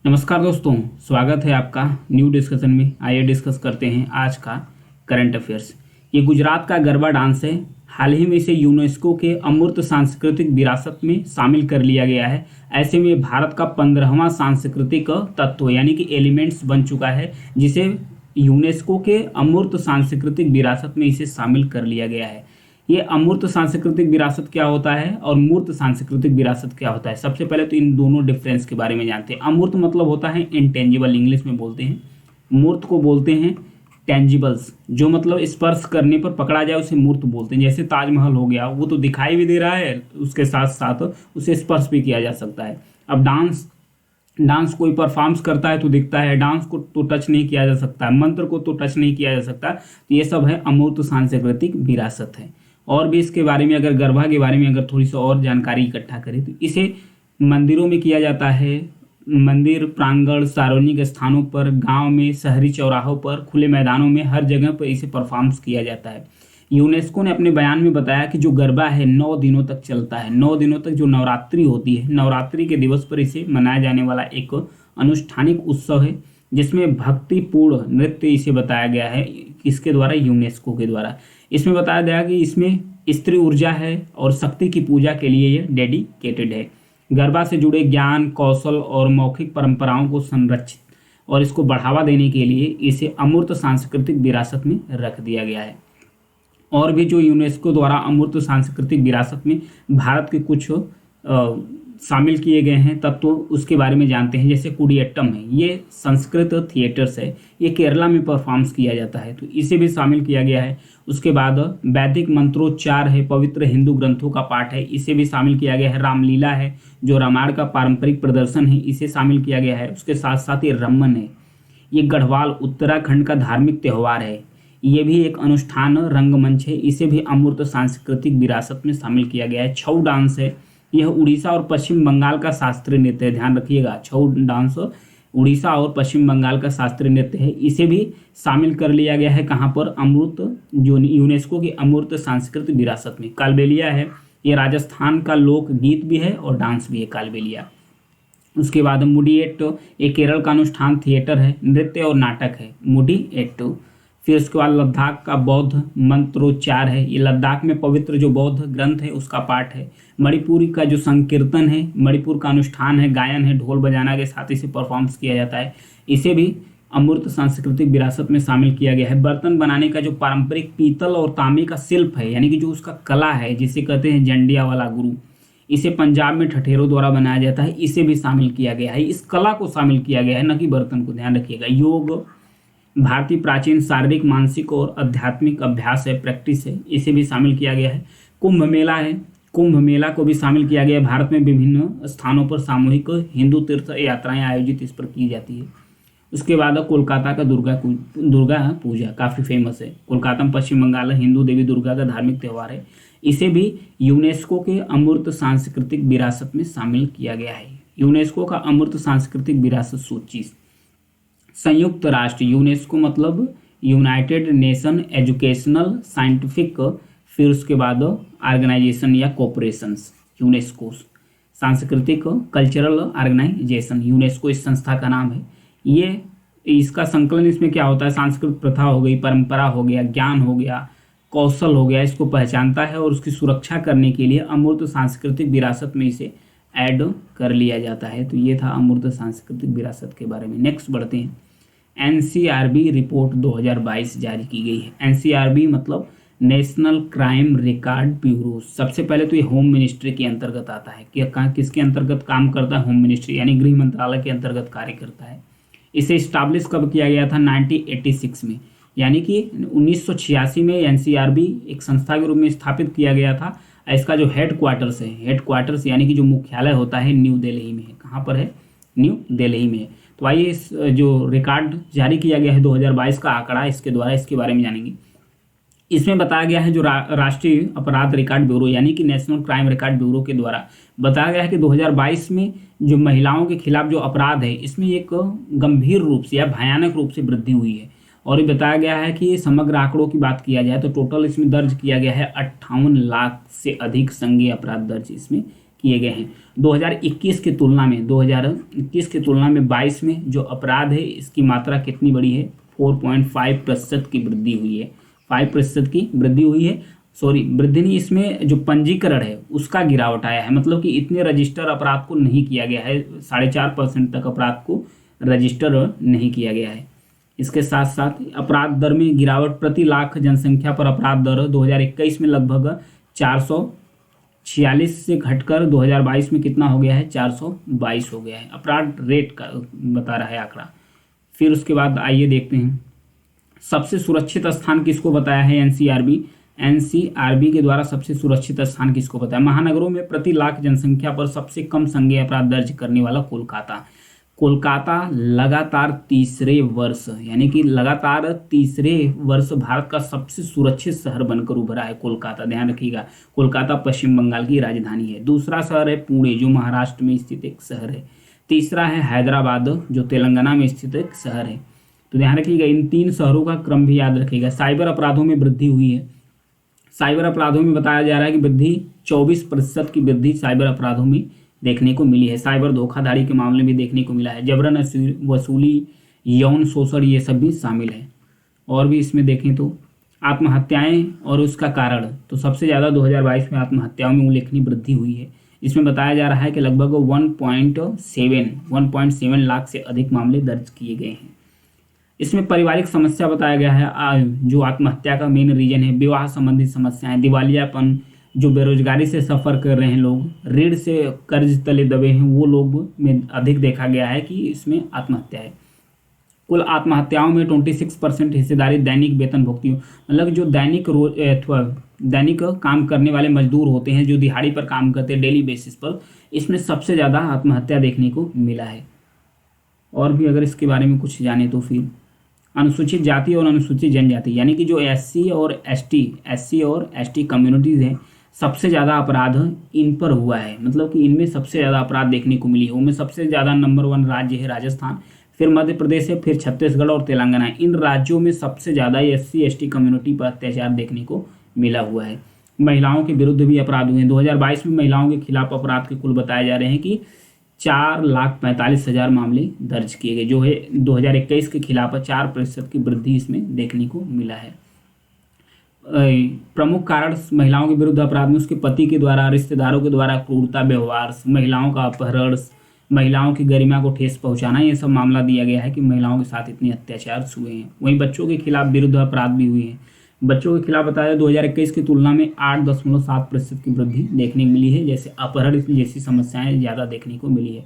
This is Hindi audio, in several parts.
नमस्कार दोस्तों, स्वागत है आपका न्यू डिस्कशन में। आइए डिस्कस करते हैं आज का करंट अफेयर्स। ये गुजरात का गरबा डांस है। हाल ही में इसे यूनेस्को के अमूर्त सांस्कृतिक विरासत में शामिल कर लिया गया है। ऐसे में भारत का 15वां सांस्कृतिक तत्व यानी कि एलिमेंट्स बन चुका है, जिसे यूनेस्को के अमूर्त सांस्कृतिक विरासत में इसे शामिल कर लिया गया है। ये अमूर्त सांस्कृतिक विरासत क्या होता है और मूर्त सांस्कृतिक विरासत क्या होता है, सबसे पहले तो इन दोनों डिफरेंस के बारे में जानते हैं। अमूर्त मतलब होता है इंटेंजिबल, इंग्लिश में बोलते हैं। मूर्त को बोलते हैं टेंजिबल्स, जो मतलब स्पर्श करने पर पकड़ा जाए उसे मूर्त बोलते हैं। जैसे ताजमहल हो गया, वो तो दिखाई भी दे रहा है, उसके साथ साथ उसे स्पर्श भी किया जा सकता है। अब डांस डांस कोई परफॉर्म्स करता है तो दिखता है, डांस को तो टच नहीं किया जा सकता, मंत्र को तो टच नहीं किया जा सकता। तो ये सब है अमूर्त सांस्कृतिक विरासत है। और भी इसके बारे में, अगर गरबा के बारे में अगर थोड़ी सी और जानकारी इकट्ठा करें तो इसे मंदिरों में किया जाता है। मंदिर प्रांगण, सार्वजनिक स्थानों पर, गांव में, शहरी चौराहों पर, खुले मैदानों में, हर जगह पर इसे परफॉर्म्स किया जाता है। यूनेस्को ने अपने बयान में बताया कि जो गरबा है 9 दिनों तक चलता है। 9 दिनों तक जो नवरात्रि होती है, नवरात्रि के दिवस पर इसे मनाया जाने वाला एक अनुष्ठानिक उत्सव है, जिसमें भक्तिपूर्ण नृत्य इसे बताया गया है। किसके द्वारा? यूनेस्को के द्वारा। इसमें बताया गया कि इसमें स्त्री ऊर्जा है और शक्ति की पूजा के लिए यह डेडिकेटेड है। गरबा से जुड़े ज्ञान, कौशल और मौखिक परंपराओं को संरक्षित और इसको बढ़ावा देने के लिए इसे अमूर्त सांस्कृतिक विरासत में रख दिया गया है। और भी जो यूनेस्को द्वारा अमूर्त सांस्कृतिक विरासत में भारत के कुछ शामिल किए गए हैं तत्व, उसके बारे में जानते हैं। जैसे कुडियट्टम है, ये संस्कृत थिएटर्स है, ये केरला में परफॉर्म्स किया जाता है, तो इसे भी शामिल किया गया है। उसके बाद वैदिक मंत्रोच्चार है, पवित्र हिंदू ग्रंथों का पाठ है, इसे भी शामिल किया गया है। रामलीला है, जो रामायण का पारंपरिक प्रदर्शन है, इसे शामिल किया गया है। उसके साथ साथ ये रमन है, ये गढ़वाल उत्तराखंड का धार्मिक त्यौहार है, ये भी एक अनुष्ठान रंगमंच है, इसे भी अमूर्त सांस्कृतिक विरासत में शामिल किया गया है। छऊ डांस है, यह उड़ीसा और पश्चिम बंगाल का शास्त्रीय नृत्य है। ध्यान रखिएगा, छऊ डांस उड़ीसा और पश्चिम बंगाल का शास्त्रीय नृत्य है, इसे भी शामिल कर लिया गया है। कहाँ पर? अमूर्त, जो यूनेस्को की अमूर्त सांस्कृतिक विरासत में। कालबेलिया है, ये राजस्थान का लोक गीत भी है और डांस भी है कालबेलिया। उसके बाद मुडियट्टू, एक केरल का अनुष्ठान थिएटर है, नृत्य और नाटक है मुडियट्टू। फिर उसके बाद लद्दाख का बौद्ध मंत्रोच्चार है, ये लद्दाख में पवित्र जो बौद्ध ग्रंथ है उसका पाठ है। मणिपुरी का जो संकीर्तन है, मणिपुर का अनुष्ठान है, गायन है, ढोल बजाना के साथ इसे परफॉर्म्स किया जाता है, इसे भी अमूर्त सांस्कृतिक विरासत में शामिल किया गया है। बर्तन बनाने का जो पारंपरिक पीतल और तांबे का शिल्प है, यानी कि जो उसका कला है, जिसे कहते हैं जंडिया वाला गुरु, इसे पंजाब में ठठेरों द्वारा बनाया जाता है, इसे भी शामिल किया गया है। इस कला को शामिल किया गया है, न कि बर्तन को। ध्यान रखिएगा। योग भारतीय प्राचीन शारीरिक, मानसिक और आध्यात्मिक अभ्यास है, प्रैक्टिस है, इसे भी शामिल किया गया है। कुंभ मेला है, कुंभ मेला को भी शामिल किया गया है। भारत में विभिन्न स्थानों पर सामूहिक हिंदू तीर्थ यात्राएं आयोजित इस पर की जाती है। उसके बाद कोलकाता का दुर्गा पूजा काफ़ी फेमस है। कोलकाता में पश्चिम बंगाल हिंदू देवी दुर्गा का धार्मिक त्यौहार है, इसे भी यूनेस्को के अमूर्त सांस्कृतिक विरासत में शामिल किया गया है। यूनेस्को का अमूर्त सांस्कृतिक विरासत सूची। संयुक्त राष्ट्र, यूनेस्को मतलब यूनाइटेड नेशन एजुकेशनल साइंटिफिक, फिर उसके बाद ऑर्गेनाइजेशन या कॉपरेशंस, यूनेस्को सांस्कृतिक कल्चरल ऑर्गेनाइजेशन, यूनेस्को इस संस्था का नाम है। ये इसका संकलन, इसमें क्या होता है? सांस्कृतिक प्रथा हो गई, परंपरा हो गया, ज्ञान हो गया, कौशल हो गया, इसको पहचानता है और उसकी सुरक्षा करने के लिए अमूर्त सांस्कृतिक विरासत में इसे ऐड कर लिया जाता है। तो ये था अमूर्त सांस्कृतिक विरासत के बारे में। नेक्स्ट बढ़ते हैं। एनसीआरबी रिपोर्ट 2022 जारी की गई है। एनसीआरबी मतलब नेशनल क्राइम रिकॉर्ड ब्यूरो। सबसे पहले तो ये होम मिनिस्ट्री के अंतर्गत आता है। कि किसके अंतर्गत काम करता है? होम मिनिस्ट्री, यानी गृह मंत्रालय के अंतर्गत कार्य करता है। इसे इस्टाब्लिश कब किया गया था? 1986 में, यानी कि 1986 में एनसीआरबी एक संस्था के रूप में स्थापित किया गया था। इसका जो हेडक्वार्टर्स है, हेडक्वार्टर्स यानी कि जो मुख्यालय होता है, न्यू दिल्ली में है। कहाँ पर है? न्यू दिल्ली में है। तो आइए इस जो रिकॉर्ड जारी किया गया है 2022 का आंकड़ा, इसके द्वारा इसके बारे में जानेंगे। इसमें बताया गया है जो राष्ट्रीय अपराध रिकॉर्ड ब्यूरो यानी कि नेशनल क्राइम रिकॉर्ड ब्यूरो के द्वारा बताया गया है कि 2022 में जो महिलाओं के खिलाफ जो अपराध है, इसमें एक गंभीर रूप से या भयानक रूप से वृद्धि हुई है। और ये बताया गया है कि समग्र आंकड़ों की बात किया जाए तो टोटल इसमें दर्ज किया गया है 58 लाख से अधिक संज्ञेय अपराध दर्ज इसमें किए गए हैं। 2021 की तुलना में 22 में जो अपराध है इसकी मात्रा कितनी बढ़ी है, 4.5% की वृद्धि हुई है। 5% की वृद्धि हुई है, सॉरी वृद्धि नहीं, इसमें जो पंजीकरण है उसका गिरावट आया है, मतलब कि इतने रजिस्टर अपराध को नहीं किया गया है, 4.5% तक अपराध को रजिस्टर नहीं किया गया है। इसके साथ साथ अपराध दर में गिरावट, प्रति लाख जनसंख्या पर अपराध दर 2021 में लगभग 446 से घटकर 2022 में कितना हो गया है, 422 हो गया है। अपराध रेट का बता रहा है आंकड़ा। फिर उसके बाद आइए देखते हैं सबसे सुरक्षित स्थान किसको बताया है एनसीआरबी के द्वारा सबसे सुरक्षित स्थान किसको बताया। महानगरों में प्रति लाख जनसंख्या पर सबसे कम संज्ञेय अपराध दर्ज करने वाला कोलकाता लगातार तीसरे वर्ष यानी कि लगातार तीसरे वर्ष भारत का सबसे सुरक्षित शहर बनकर उभरा है कोलकाता। ध्यान रखिएगा, कोलकाता पश्चिम बंगाल की राजधानी है। दूसरा शहर है पुणे जो महाराष्ट्र में स्थित एक शहर है। तीसरा है हैदराबाद जो तेलंगाना में स्थित एक शहर है। तो ध्यान रखिएगा, इन 3 शहरों का क्रम भी याद रखिएगा। साइबर अपराधों में वृद्धि हुई है। साइबर अपराधों में बताया जा रहा है कि वृद्धि 24% की वृद्धि साइबर अपराधों में देखने को मिली है। साइबर धोखाधड़ी के मामले में देखने को मिला है। जबरन वसूली, यौन शोषण, ये सब भी शामिल है। और भी इसमें देखें तो आत्महत्याएं और उसका कारण, तो सबसे ज़्यादा 2022 में आत्महत्याओं में उल्लेखनीय वृद्धि हुई है। इसमें बताया जा रहा है कि लगभग 1.7 लाख से अधिक मामले दर्ज किए गए हैं। इसमें पारिवारिक समस्या बताया गया है, जो आत्महत्या का मेन रीजन है। विवाह संबंधित समस्याएं, दिवालियापन, जो बेरोजगारी से सफ़र कर रहे हैं लोग, ऋण से कर्ज तले दबे हैं, वो लोग में अधिक देखा गया है कि इसमें आत्महत्या है। कुल आत्महत्याओं में 26% हिस्सेदारी दैनिक वेतन भुगतियों, मतलब जो दैनिक काम करने वाले मजदूर होते हैं, जो दिहाड़ी पर काम करते हैं डेली बेसिस पर, इसमें सबसे ज़्यादा आत्महत्या देखने को मिला है। और भी अगर इसके बारे में कुछ जाने तो फिर अनुसूचित जाति और अनुसूचित जनजाति यानी कि जो एससी और एसटी कम्युनिटीज़ हैं, सबसे ज़्यादा अपराध इन पर हुआ है, मतलब कि इनमें सबसे ज़्यादा अपराध देखने को मिली है। उनमें सबसे ज़्यादा नंबर 1 राज्य है राजस्थान, फिर मध्य प्रदेश है, फिर छत्तीसगढ़ और तेलंगाना है। इन राज्यों में सबसे ज़्यादा एससी एसटी कम्युनिटी पर अत्याचार देखने को मिला हुआ है। महिलाओं के विरुद्ध भी अपराध हुए हैं। 2022 में महिलाओं के खिलाफ अपराध के कुल बताए जा रहे हैं कि 4,45,000 मामले दर्ज किए गए, जो है 2021 के खिलाफ 4% की वृद्धि इसमें देखने को मिला है। प्रमुख कारण महिलाओं के विरुद्ध अपराध में उसके पति के द्वारा, रिश्तेदारों के द्वारा क्रूरता व्यवहार, महिलाओं का अपहरण, महिलाओं की गरिमा को ठेस पहुंचाना, ये सब मामला दिया गया है कि महिलाओं के साथ इतने अत्याचार हुए हैं। वहीं बच्चों के खिलाफ विरुद्ध अपराध भी हुए हैं। बच्चों के खिलाफ बताया 2021 की तुलना में 8.7% की वृद्धि देखने को मिली है, जैसे अपहरण जैसी समस्याएं ज़्यादा देखने को मिली है।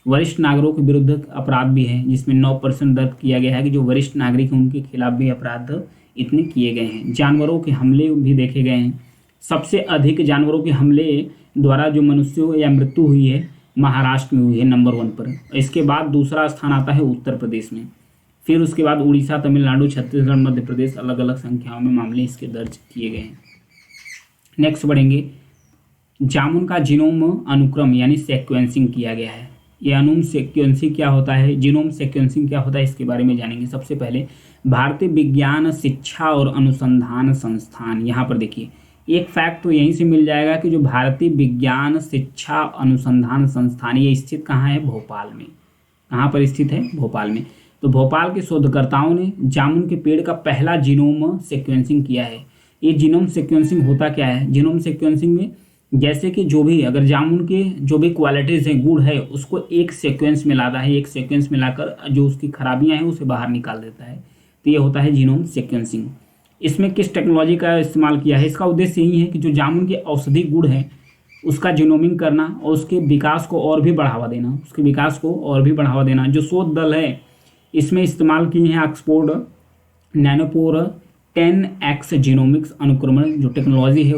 वरिष्ठ नागरिकों के विरुद्ध अपराध भी है, जिसमें 9% दर्ज किया गया है कि जो वरिष्ठ नागरिक हैं उनके खिलाफ भी अपराध इतने किए गए हैं। जानवरों के हमले भी देखे गए हैं। सबसे अधिक जानवरों के हमले द्वारा जो मनुष्यों या मृत्यु हुई है महाराष्ट्र में हुई है नंबर 1 पर। इसके बाद दूसरा स्थान आता है उत्तर प्रदेश में, फिर उसके बाद उड़ीसा, तमिलनाडु, छत्तीसगढ़, मध्य प्रदेश, अलग अलग संख्याओं में मामले इसके दर्ज किए गए हैं। नेक्स्ट बढ़ेंगे, जामुन का जीनोम अनुक्रम यानी सेक्वेंसिंग किया गया है। ये अनूम सेक्वेंसिंग क्या होता है, जीनोम सेक्वेंसिंग क्या होता है, इसके बारे में जानेंगे। सबसे पहले भारतीय विज्ञान शिक्षा और अनुसंधान संस्थान, यहाँ पर देखिए एक फैक्ट तो यहीं से मिल जाएगा कि जो भारतीय विज्ञान शिक्षा अनुसंधान संस्थान ये स्थित कहाँ है, भोपाल में। कहाँ पर स्थित है, भोपाल में। तो भोपाल के शोधकर्ताओं ने जामुन के पेड़ का पहला जीनोम सेक्वेंसिंग किया है। ये जीनोम सेक्वेंसिंग होता क्या है, जीनोम सेक्वेंसिंग में जैसे कि जो भी अगर जामुन के जो भी क्वालिटीज़ हैं, गुण है, उसको एक सीक्वेंस में लाता है, एक सीक्वेंस में लाकर जो उसकी खराबियां हैं उसे बाहर निकाल देता है। तो ये होता है जीनोम सेक्वेंसिंग। इसमें किस टेक्नोलॉजी का इस्तेमाल किया है, इसका उद्देश्य यही है कि जो जामुन के औषधि गुण है उसका जीनोमिंग करना और उसके विकास को और भी बढ़ावा देना, जो शोध दल है इसमें इस्तेमाल किए हैं ऑक्सफोर्ड नैनोपोर 10X जीनोमिक्स अनुक्रमण जो टेक्नोलॉजी है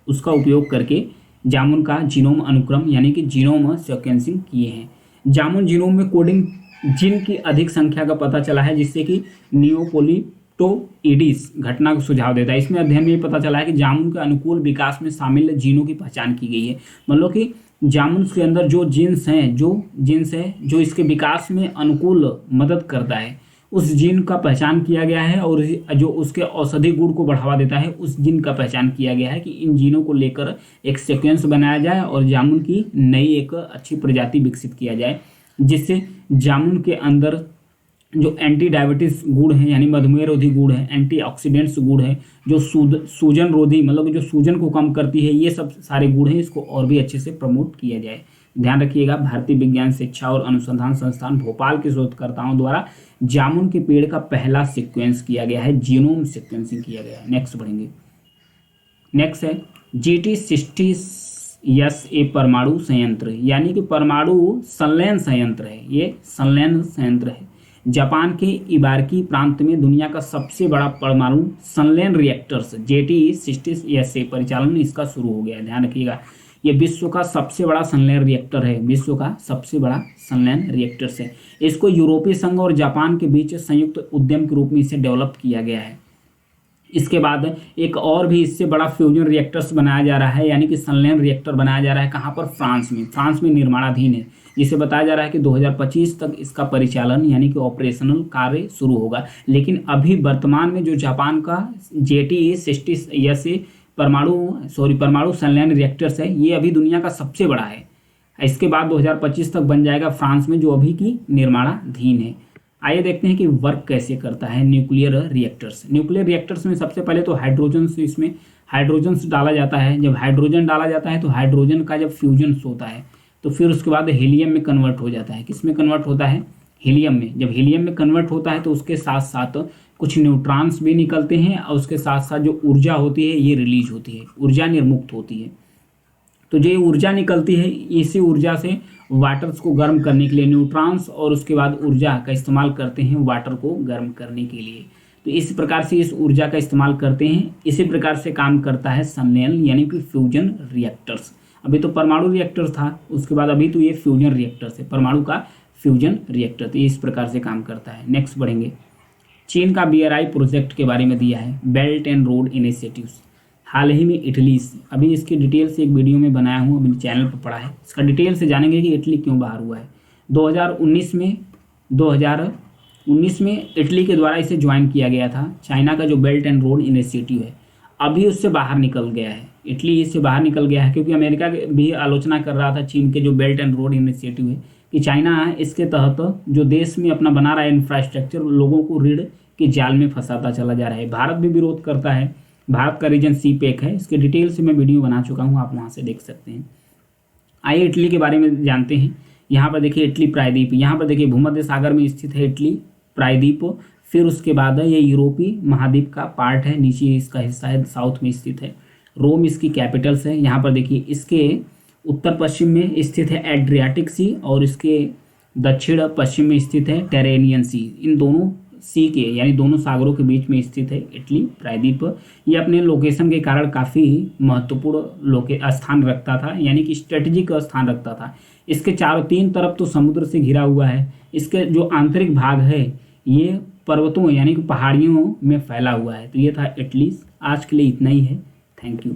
उसका उपयोग करके जामुन का जीनोम अनुक्रम यानी कि जीनोम सीक्वेंसिंग किए हैं। जामुन जीनोम में कोडिंग जीन की अधिक संख्या का पता चला है, जिससे कि नियोपोलिटोइडिस घटना को सुझाव देता है। इसमें अध्ययन में पता चला है कि जामुन के अनुकूल विकास में शामिल जीनों की पहचान की गई है। मतलब कि जामुन के अंदर जो जीन्स है जो इसके विकास में अनुकूल मदद करता है उस जीन का पहचान किया गया है और जो उसके औषधि गुण को बढ़ावा देता है उस जीन का पहचान किया गया है कि इन जीनों को लेकर एक सीक्वेंस बनाया जाए और जामुन की नई एक अच्छी प्रजाति विकसित किया जाए, जिससे जामुन के अंदर जो एंटी डायबिटीज गुण है यानी मधुमेह रोधी गुण है, एंटीऑक्सीडेंट्स गुण है, जो सूजन रोधी मतलब जो सूजन को कम करती है, ये सब सारे गुण हैं, इसको और भी अच्छे से प्रमोट किया जाए। ध्यान रखिएगा, भारतीय विज्ञान शिक्षा और अनुसंधान संस्थान भोपाल के शोधकर्ताओं द्वारा जामुन के पेड़ का पहला सीक्वेंस किया गया है, जीनोम सीक्वेंसिंग किया गया है। नेक्स्ट बढ़ेंगे। नेक्स्ट है GT60S परमाणु संयंत्र, यानी कि परमाणु संलयन संयंत्र है। ये संलयन संयंत्र है। जापान के इबारकी प्रांत में दुनिया का सबसे बड़ा परमाणु संलयन रिएक्टर्स GT60S परिचालन इसका शुरू हो गया है। ध्यान रखिएगा, ये विश्व का सबसे बड़ा संलयन रिएक्टर है, विश्व का सबसे बड़ा संलयन रिएक्टर है। इसको यूरोपीय संघ और जापान के बीच संयुक्त उद्यम के रूप में इसे डेवलप किया गया है। इसके बाद एक और भी इससे बड़ा फ्यूजन रिएक्टर्स बनाया जा रहा है, यानी कि संलयन रिएक्टर बनाया जा रहा है। कहाँ पर? फ्रांस में। फ्रांस में निर्माणाधीन है, जिसे बताया जा रहा है कि 2025 तक इसका परिचालन यानी कि ऑपरेशनल कार्य शुरू होगा। लेकिन अभी वर्तमान में जो जापान का GT60S परमाणु संलयन रिएक्टर्स है, ये अभी दुनिया का सबसे बड़ा है। इसके बाद 2025 तक बन जाएगा फ्रांस में, जो अभी की निर्माणाधीन है। आइए देखते हैं कि वर्क कैसे करता है न्यूक्लियर रिएक्टर्स। न्यूक्लियर रिएक्टर्स में सबसे पहले तो इसमें हाइड्रोजन डाला जाता है। जब हाइड्रोजन डाला जाता है तो हाइड्रोजन का जब फ्यूजन होता है तो फिर उसके बाद हीलियम में कन्वर्ट हो जाता है। किस में कन्वर्ट होता है? हीलियम में। जब हीलियम में कन्वर्ट होता है तो उसके साथ साथ कुछ न्यूट्रॉन्स भी निकलते हैं और उसके साथ साथ जो ऊर्जा होती है ये रिलीज होती है, ऊर्जा निर्मुक्त होती है। तो जो ऊर्जा निकलती है, इसी ऊर्जा से वाटर्स को गर्म करने के लिए न्यूट्रॉन्स और उसके बाद ऊर्जा का इस्तेमाल करते हैं वाटर को गर्म करने के लिए। तो इस प्रकार से इस ऊर्जा का इस्तेमाल करते हैं। इसी प्रकार से काम करता है संलयन यानी कि फ्यूजन रिएक्टर्स। अभी तो परमाणु रिएक्टर था, उसके बाद अभी तो ये फ्यूजन रिएक्टर्स है, परमाणु का फ्यूजन रिएक्टर। तो इस प्रकार से काम करता है। नेक्स्ट बढ़ेंगे। चीन का BRI प्रोजेक्ट के बारे में दिया है, बेल्ट एंड रोड इनिशिएटिव्स। हाल ही में इटली से, अभी इसकी डिटेल से एक वीडियो में बनाया हूँ, अभी चैनल पर पड़ा है। इसका डिटेल से जानेंगे कि इटली क्यों बाहर हुआ है। 2019 में इटली के द्वारा इसे ज्वाइन किया गया था। चाइना का जो बेल्ट एंड रोड इनिशिएटिव है अभी उससे बाहर निकल गया है, इटली इससे बाहर निकल गया है, क्योंकि अमेरिका भी आलोचना कर रहा था चीन के जो बेल्ट एंड रोड इनिशिएटिव है कि चाइना इसके तहत जो देश में अपना बना रहा है इंफ्रास्ट्रक्चर, लोगों को ऋण के जाल में फंसाता चला जा रहा है। भारत भी विरोध करता है। भारत का रीजन CPEC है, इसके डिटेल से मैं वीडियो बना चुका हूँ, आप वहाँ से देख सकते हैं। आइए इटली के बारे में जानते हैं। यहाँ पर देखिए इटली प्रायद्वीप, यहाँ पर देखिए भूमध्य सागर में स्थित है इटली प्रायद्वीप। फिर उसके बाद ये यूरोपीय महाद्वीप का पार्ट है, नीचे इसका हिस्सा है, साउथ में स्थित है। रोम इसकी कैपिटल्स है। यहाँ पर देखिए इसके उत्तर पश्चिम में स्थित है एड्रियाटिक सी और इसके दक्षिण पश्चिम में स्थित है टेरेनियन सी। इन दोनों सी के यानी दोनों सागरों के बीच में स्थित है इटली प्रायद्वीप। ये अपने लोकेशन के कारण काफ़ी महत्वपूर्ण स्थान रखता था, यानी कि स्ट्रेटेजिक स्थान रखता था। इसके तीन तरफ तो समुद्र से घिरा हुआ है। इसके जो आंतरिक भाग है ये पर्वतों यानी कि पहाड़ियों में फैला हुआ है। तो ये था इटली। आज के लिए इतना ही है। Thank you.